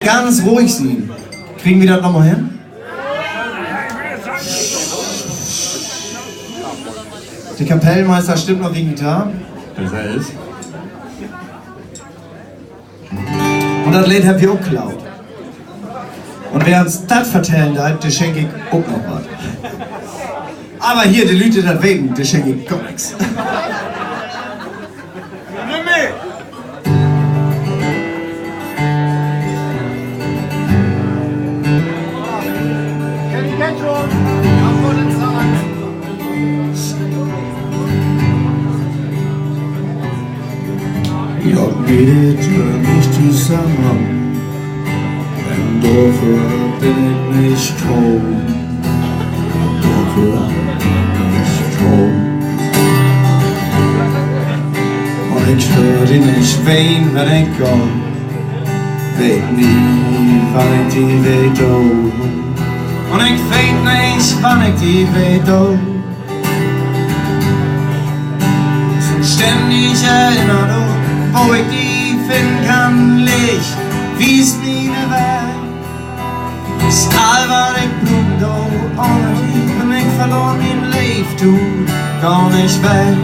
Ganz ruhig sein. Kriegen wir das nochmal hin? Der Kapellmeister stimmt noch wegen Gitarre. Besser ist. Und das Lied habt ihr auch geklaut. Und wer uns das vertellen hat, der schenke ich auch noch was. Aber hier, die Leute das wegen, der schenke ich gar nichts. Jag bete mich zusammen, denn dafür bin ich nicht tot. Dafür bin ich tot. Und ich hör die nicht weinen, wenn ich komm. Weet nie, wann ich die weet dood. Und ich weet nicht, wann ich die weet dood. Ständig erinnert, wo ich die finden kann, Licht, wie's mir ne Weg. Ist all, was ich blum, do, ohne die bin ich verloren im Leben, du, gar nicht weg.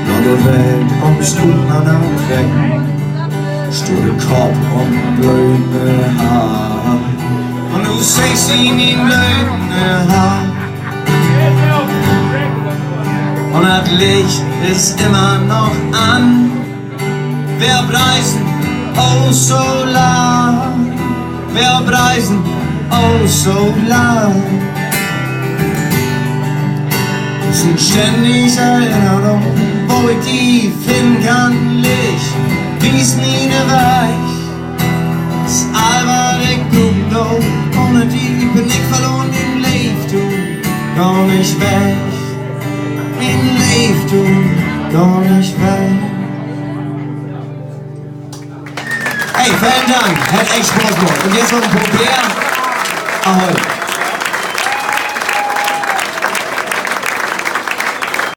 Når du væk om skuldrene omkring, stod det krop om blødende har. Und du siehst ihn in blöden Haar. Und das Licht ist immer noch an. Wir preisen, oh so lang. Wir preisen, oh so lang. Es sind ständig Erinnerungen, wo ich die finden kann. Licht, wie's nie ne Weich. Ist all, was ich tun do. Ohne die bin ich verloren im Leben, du, gar nicht weg. Im Leben, du, gar nicht weg. Hey, vielen Dank, hat echt Spaß gemacht. Und jetzt noch ein Probier. Ahoi.